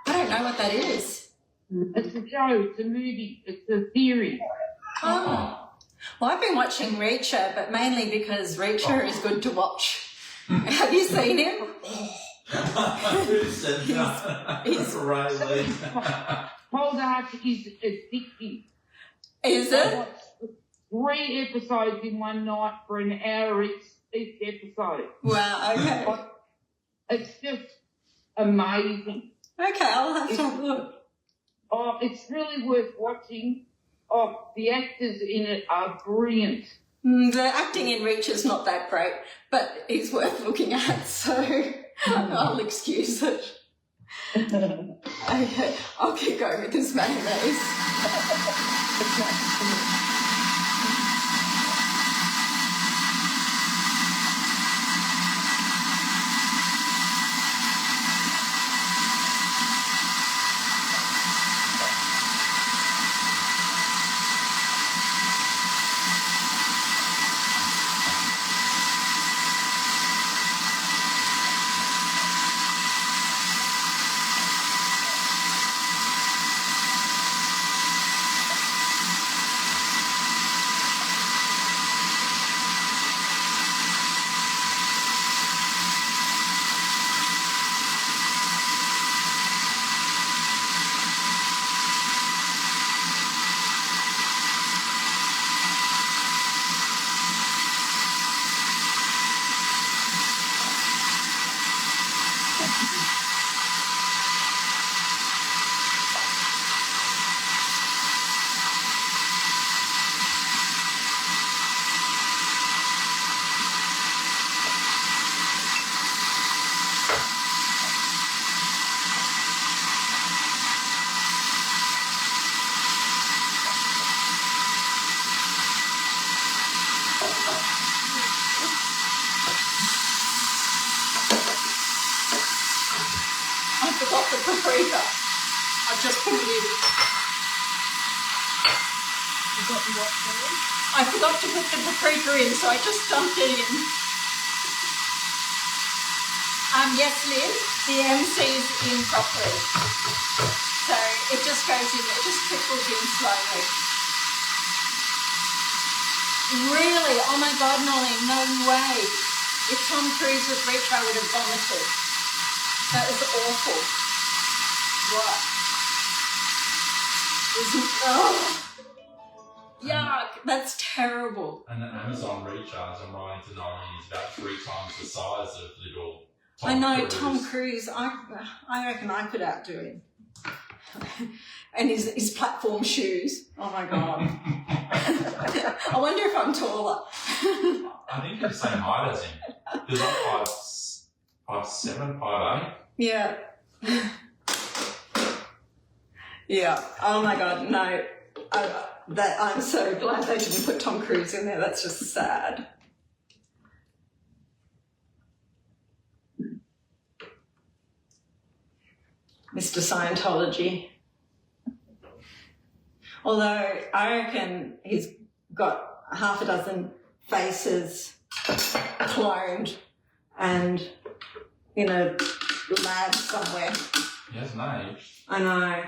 S1: don't know what that is.
S4: It's a show, it's a movie, it's a series.
S1: Oh. Well, I've been watching Reacher, but mainly because Reacher is good to watch. Have you seen him?
S3: Who said that?
S1: he's-
S3: Riley.
S4: Holder is addictive.
S1: Is
S4: I
S1: it?
S4: watched 3 episodes in one night for an hour each episode.
S1: Wow, okay.
S4: It's just amazing.
S1: Okay, I'll have to have a look.
S4: Oh, it's really worth watching. Oh, the actors in it are brilliant.
S1: The acting in Reacher's not that great, but it's worth looking at, so I'll excuse it. Okay, I'll keep going with this mayonnaise. I forgot the paprika. I just put it in.
S4: Forgot what there?
S1: I forgot to put the paprika in, so I just dumped it in. Yes, Lynn, the MC's in properly. So it just goes in, it just trickles in slowly. Really? Oh my God, Nolly, no way. If Tom Cruise was rich, I would have vomited. That is awful. What? Oh. Yuck, that's terrible.
S3: And the Amazon recharge I'm writing to Nolly is about 3 times the size of little Tom
S1: I know,
S3: Cruise.
S1: Tom Cruise, I reckon I could outdo him. And his platform shoes. Oh my God. I wonder if I'm taller.
S3: I think you're the same height as him. Because I'm 5'7", 5'8".
S1: Yeah. Yeah. Oh my God, no. I'm so glad they didn't put Tom Cruise in there. That's just sad. Mr. Scientology. Although I reckon he's got half a dozen faces cloned and in a lab somewhere.
S3: He hasn't aged.
S1: I know.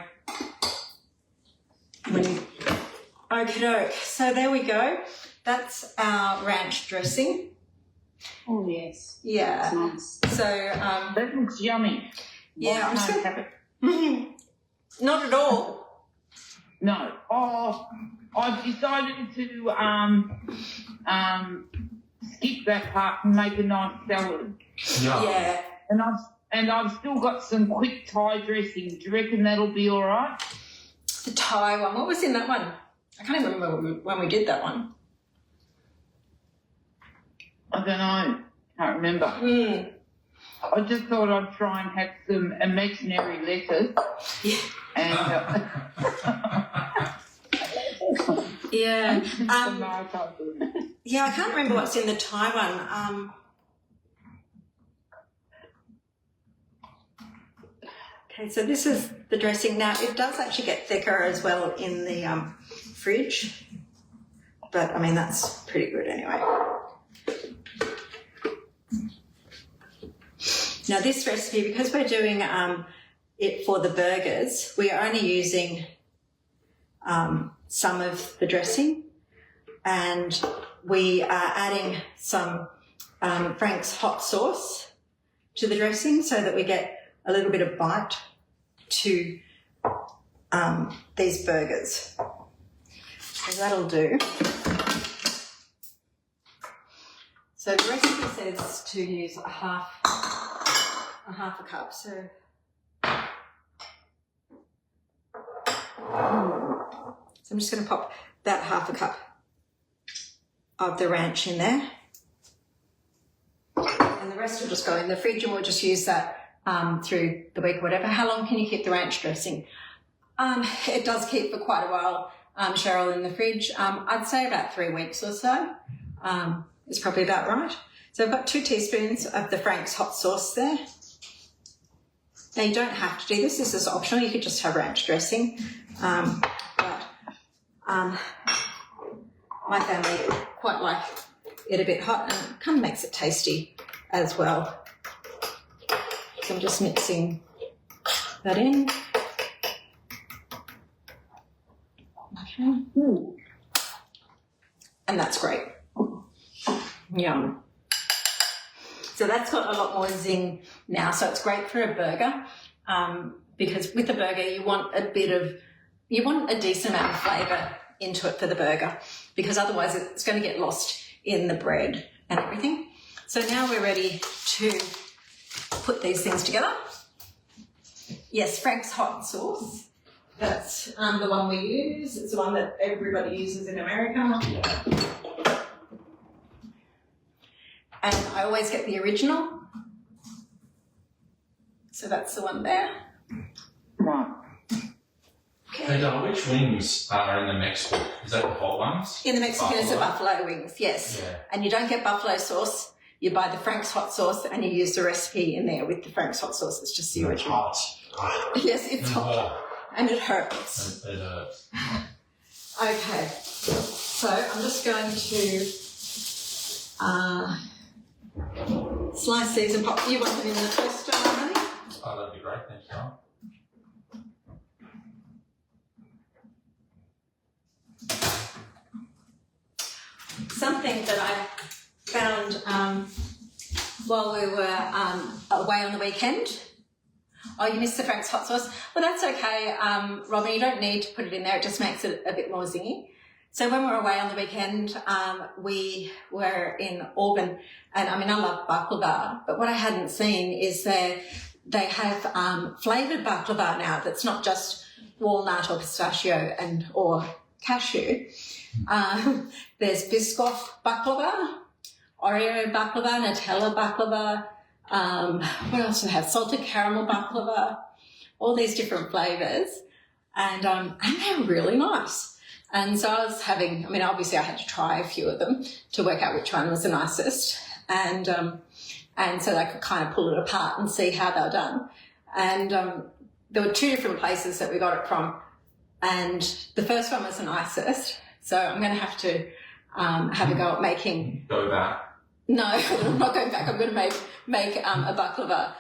S1: Okie doke. So there we go. That's our ranch dressing.
S2: Oh, yes.
S1: Yeah.
S2: Nice.
S1: So,
S4: That looks yummy.
S1: yeah, I'm just
S4: Why
S1: gonna...
S4: can't I have it?
S1: Not at all.
S4: No. Oh, I've decided to skip that part and make a nice salad.
S1: Yeah.
S4: And I've still got some quick Thai dressing. Do you reckon that'll be all right?
S1: The Thai one. What was in that one? I can't even remember when we did that one.
S4: I don't know. Can't remember. I just thought I'd try and have some imaginary lettuce.
S1: Yeah.
S4: And
S1: Yeah.
S4: tomato.
S1: Yeah, I can't remember what's in the Thai one. Okay, so this is the dressing. Now, it does actually get thicker as well in the fridge, but I mean, that's pretty good anyway. Now, this recipe, because we're doing it for the burgers, we are only using some of the dressing, and we are adding some Frank's hot sauce to the dressing so that we get a little bit of bite to these burgers. So that'll do. So the recipe says to use a half a cup. So I'm just going to pop that half a cup of the ranch in there. And the rest will just go in the fridge, and we'll just use that through the week or whatever. How long can you keep the ranch dressing? It does keep for quite a while, Cheryl, in the fridge. I'd say about 3 weeks or so. It's probably about right. So I've got 2 teaspoons of the Frank's hot sauce there. Now, you don't have to do this. This is optional. You could just have ranch dressing. But my family quite like it a bit hot, and it kind of makes it tasty as well. So I'm just mixing that in. Okay. And that's great. Yum. So that's got a lot more zing now. So it's great for a burger, because with the burger you want a decent amount of flavour into it for the burger, because otherwise it's going to get lost in the bread and everything. So now we're ready to put these things together. Yes, Frank's hot sauce. That's the one we use. It's the one that everybody uses in America.
S3: Yeah.
S1: And I always get the original. So that's the one there.
S4: Right.
S3: Hey, which wings are in the Mexican? Is that the hot ones?
S1: In the Mexican, it's the
S3: Buffalo?
S1: buffalo wings, yes.
S3: Yeah.
S1: And you don't get buffalo sauce. You buy the Frank's hot sauce and you use the recipe in there with the Frank's hot sauce. It's just the original.
S3: Hot.
S1: Yes, it's hot. And it hurts.
S3: It hurts.
S1: Okay. So I'm just going to slice these and pop. You want them in the toaster, honey?
S3: Oh, that'd be great. Thanks, John.
S1: something that I found while we were away on the weekend. Oh, you missed the Frank's hot sauce? Well, that's okay, Robin. You don't need to put it in there. It just makes it a bit more zingy. So when we were away on the weekend, we were in Auburn, and I mean, I love baklava, but what I hadn't seen is they have flavoured baklava now that's not just walnut or pistachio or cashew. There's Biscoff baklava, Oreo baklava, Nutella baklava, what else do they have? Salted caramel baklava, all these different flavours, and they're really nice. And so I was having, I mean, obviously I had to try a few of them to work out which one was the nicest, and so I could kind of pull it apart and see how they were done. And there were 2 different places that we got it from, and the first one was the nicest. So I'm going to have to have a go at making.
S3: Go back.
S1: No, I'm not going back. I'm going to make a baklava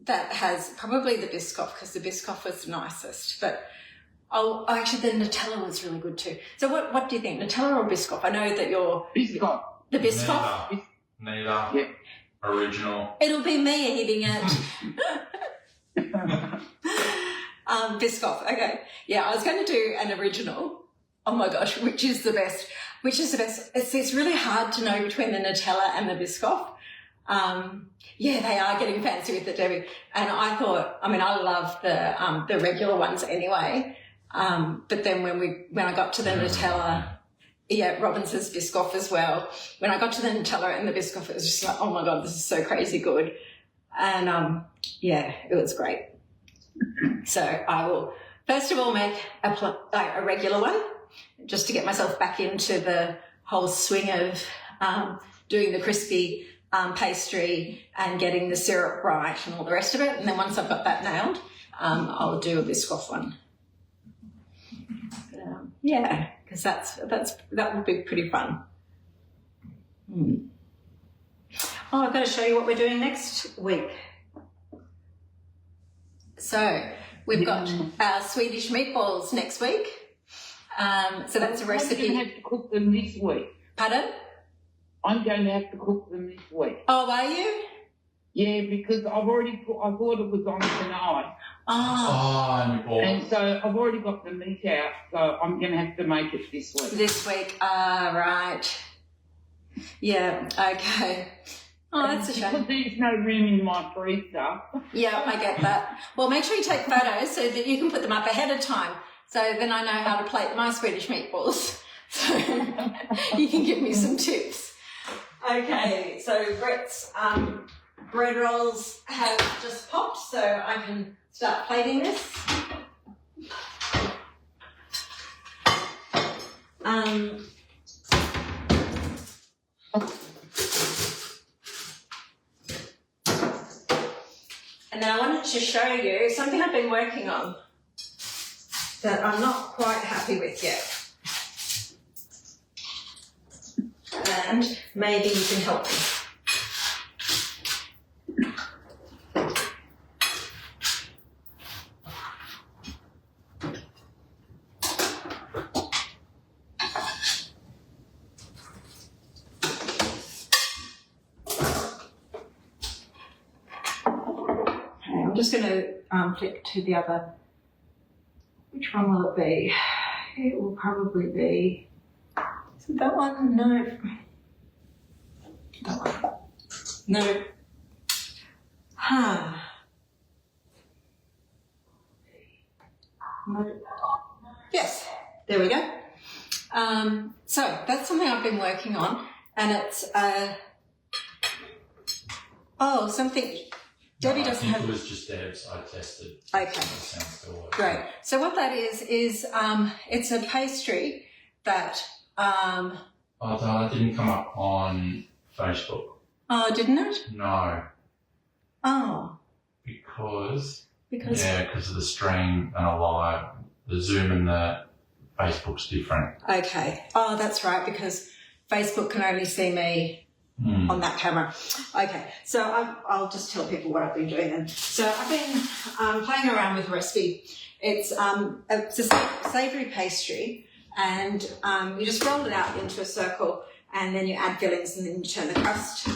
S1: that has probably the Biscoff, because the Biscoff was the nicest. But actually, the Nutella was really good too. So what do you think, Nutella or Biscoff? I know that you're
S4: Biscoff.
S1: the Biscoff.
S3: Neither.
S4: Yeah.
S3: Original.
S1: It'll be me eating it. Biscoff. Okay. Yeah, I was going to do an original. Oh my gosh, which is the best? Which is the best? It's really hard to know between the Nutella and the Biscoff. Yeah, they are getting fancy with it, Debbie. And I thought, I mean, I love the regular ones anyway. But then when I got to the Nutella, yeah, Robin says Biscoff as well. When I got to the Nutella and the Biscoff, it was just like, oh my God, this is so crazy good. And yeah, it was great. So I will first of all make a regular one, just to get myself back into the whole swing of doing the crispy pastry and getting the syrup right and all the rest of it. And then once I've got that nailed, I'll do a Biscoff one. Yeah, because that would be pretty fun. Oh, I've got to show you what we're doing next week. So we've got our Swedish meatballs next week. So that's a recipe.
S4: I'm going to have to cook them this week.
S1: Pardon?
S4: I'm going to have to cook them this week.
S1: Oh, are you?
S4: Yeah, because I thought it was on tonight.
S1: Oh.
S4: And so I've already got the meat out, so I'm going to have to make it this week.
S1: This week, right. Yeah, okay. Oh, that's a shame.
S4: Because there's no room in my freezer.
S1: Yeah, I get that. Well, make sure you take photos so that you can put them up ahead of time. So then I know how to plate my Swedish meatballs. So you can give me some tips. Okay, so Brett's bread rolls have just popped, so I can start plating this. And now I wanted to show you something I've been working on that I'm not quite happy with yet. And maybe you can help me. Okay, I'm just going to flip to the other. Which one will it be? It will probably be. Is it that one? No. That one. No. Huh. No. Yes. There we go. So that's something I've been working on, and it's something. Debbie doesn't have.
S3: It was just Deb's. I tested.
S1: Okay.
S3: It sounds still working.
S1: Great. So what that is it's a pastry that.
S3: That didn't come up on Facebook.
S1: Oh, didn't it?
S3: No.
S1: Oh.
S3: Because
S1: Because.
S3: of the stream and a live. The Zoom and the Facebook's different.
S1: Okay. Oh, that's right, because Facebook can only see me on that camera. Okay, so I'll just tell people what I've been doing then. So I've been playing around with the recipe. It's a savoury pastry, and you just roll it out into a circle, and then you add fillings, and then you turn the crust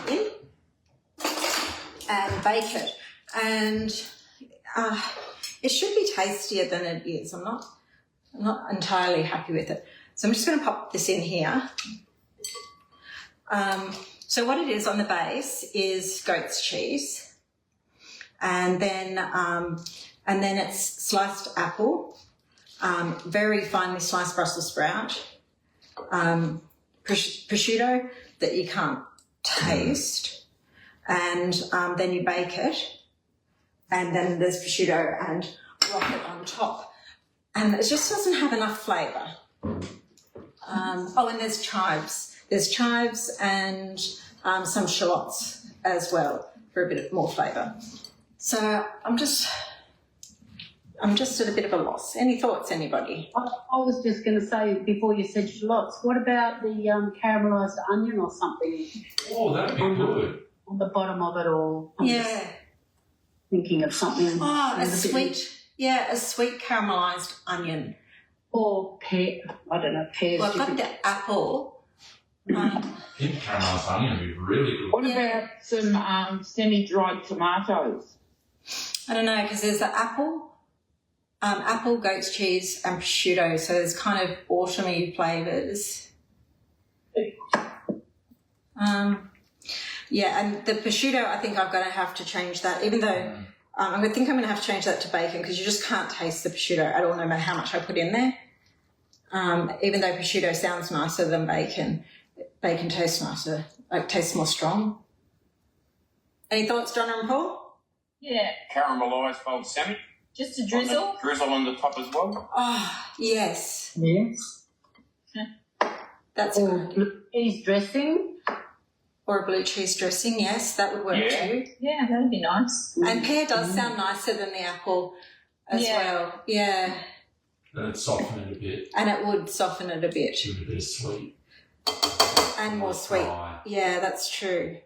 S1: in and bake it. And it should be tastier than it is. I'm not entirely happy with it. So I'm just going to pop this in here. So what it is on the base is goat's cheese, and then it's sliced apple, very finely sliced Brussels sprout, prosciutto that you can't taste, and then you bake it, and then there's prosciutto and rocket on top, and it just doesn't have enough flavour. And there's chives. There's chives and some shallots as well for a bit more flavour. So I'm just at a bit of a loss. Any thoughts, anybody?
S2: I was just going to say, before you said shallots, what about the caramelised onion or something
S3: Oh, that'd be good.
S2: on the bottom of it, or
S1: Yeah.
S2: thinking of something.
S1: Oh,
S2: with
S1: a
S2: a bit-
S1: sweet caramelised onion.
S2: Or pear, I don't know, pears.
S1: Well, I've got the apple.
S3: Pink caramelised onion would be really good.
S4: What
S1: Yeah.
S4: about some semi-dried tomatoes?
S1: I don't know, because there's the apple, goat's cheese, and prosciutto. So there's kind of autumny flavours. And the prosciutto, I think I'm going to have to change that, even though I'm going to have to change that to bacon, because you just can't taste the prosciutto at all, no matter how much I put in there. Even though prosciutto sounds nicer than bacon, bacon tastes nicer, tastes more strong. Any thoughts, Donna and Paul?
S6: Yeah,
S5: Caramelised boiled salmon.
S6: just a drizzle.
S5: Drizzle on the top as well.
S1: Oh, yes.
S2: Yes.
S1: That's
S2: Or
S1: good.
S2: blue cheese dressing.
S1: Or a blue cheese dressing, yes, that would work
S5: Yeah.
S1: too.
S6: Yeah, that'd be nice.
S1: And pear does sound nicer than the apple as well. Yeah.
S3: Then it'd soften it a bit.
S1: And it would soften it a bit.
S3: Give it a bit of sweet.
S1: And more sweet.
S3: Dry.
S1: Yeah, that's true.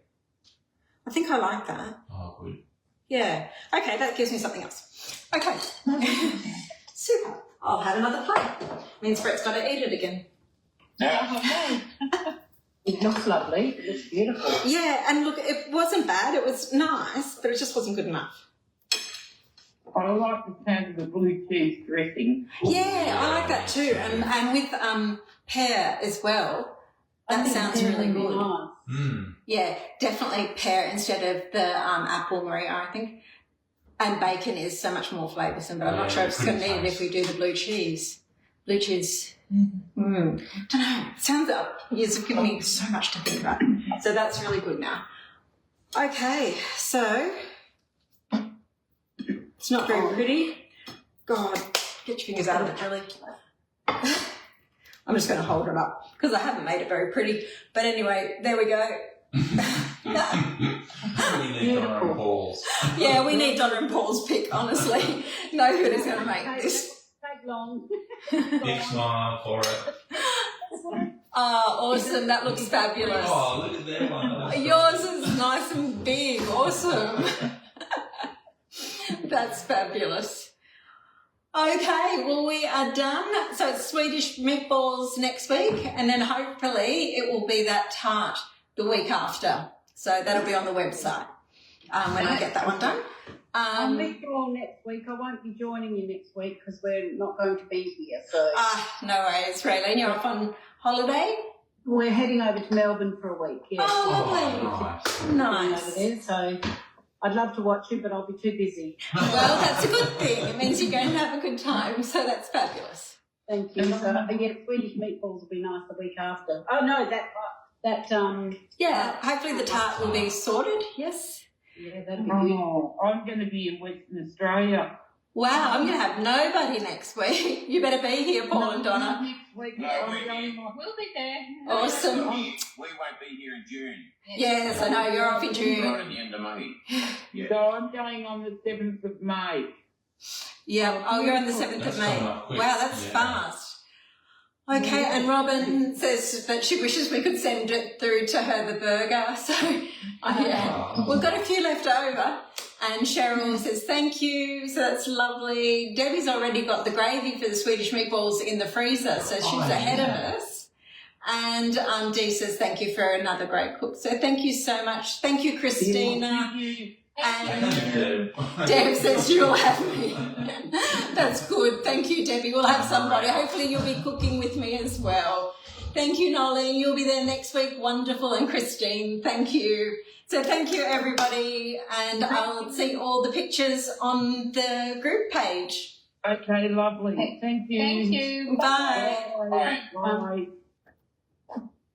S1: I think I like that.
S3: Oh, good.
S1: Yeah. Okay, that gives me something else. Okay. Super. I'll have another plate. Means Brett's got to eat it again.
S5: Now,
S2: It looks lovely. It looks beautiful.
S1: Yeah, and look, it wasn't bad. It was nice, but it just wasn't good enough.
S4: I like the sound of the blue cheese dressing.
S1: Yeah, I like that too. And with pear as well. That sounds really good.
S2: Nice.
S3: Mm.
S1: Yeah, definitely pear instead of the apple, Maria, I think. And bacon is so much more flavoursome, but I'm not
S3: Yeah,
S1: sure it's going to
S3: pretty
S1: need it if we do the blue cheese. Blue cheese. Don't know. It sounds up. You've given me so much to think about. So that's really good now. Okay, so it's not very pretty. God, get your fingers out of it, Julie. I'm just going to hold it up because I haven't made it very pretty. But anyway, there we go.
S3: We need our own balls.
S1: Yeah, we need Donna and Paul's pick, honestly. Nobody's going to make this.
S2: Take long.
S3: Big smile for it.
S1: Oh, awesome. That looks fabulous.
S3: Oh, look at that one.
S1: Yours is nice and big. Awesome. That's fabulous. Okay, well, we are done. So it's Swedish meatballs next week, and then hopefully it will be that tart the week after. So that'll be on the website when I get that one done.
S2: I'll meet you all next week. I won't be joining you next week because we're not going to be here. So
S1: No worries, Raylene. You're off on holiday?
S2: we're heading over to Melbourne for a week. Yeah.
S1: Oh, lovely.
S3: Nice.
S2: Over
S1: Nice.
S2: there, so I'd love to watch you, but I'll be too busy.
S1: Well, that's a good thing. It means you're going to have a good time, so that's fabulous.
S2: Thank you. So I guess Swedish meatballs will be nice the week after. Oh no,
S1: Yeah, hopefully the tart will be sorted, yes?
S2: yeah, that'll be good.
S4: Oh, I'm going to be in Western Australia.
S1: Wow, I'm going to have nobody next week. You better be here, Paul and Donna.
S4: Next week,
S5: No,
S4: I'm
S5: we're
S4: going
S5: here.
S4: on-
S6: We'll be there.
S1: Awesome.
S5: we won't be here in June.
S1: Yes, I know, you're off in
S5: Right
S1: June.
S5: at the end of May. Yeah.
S4: So I'm going on the 7th of May.
S1: Yeah, oh, you're on the 7th of
S3: That's
S1: May.
S3: coming up quick.
S1: Wow, that's
S3: Yeah.
S1: fast. Okay, and Robin says that she wishes we could send it through to her, the burger. So, yeah,
S3: Oh.
S1: we've got a few left over. And Cheryl says, thank you. So that's lovely. Debbie's already got the gravy for the Swedish meatballs in the freezer, so she's
S3: Oh,
S1: ahead
S3: yeah.
S1: of us. And Dee says thank you for another great cook. So thank you so much. Thank you, Christina. And Deb says you'll have me. That's good. Thank you, Debbie. We'll have somebody. Hopefully you'll be cooking with me as well. Thank you, Nolly. You'll be there next week. Wonderful. And Christine, thank you. So thank you, everybody. And I'll see all the pictures on the group page.
S4: Okay, lovely. Thank you.
S6: Thank you.
S1: Bye.
S4: Bye. Bye.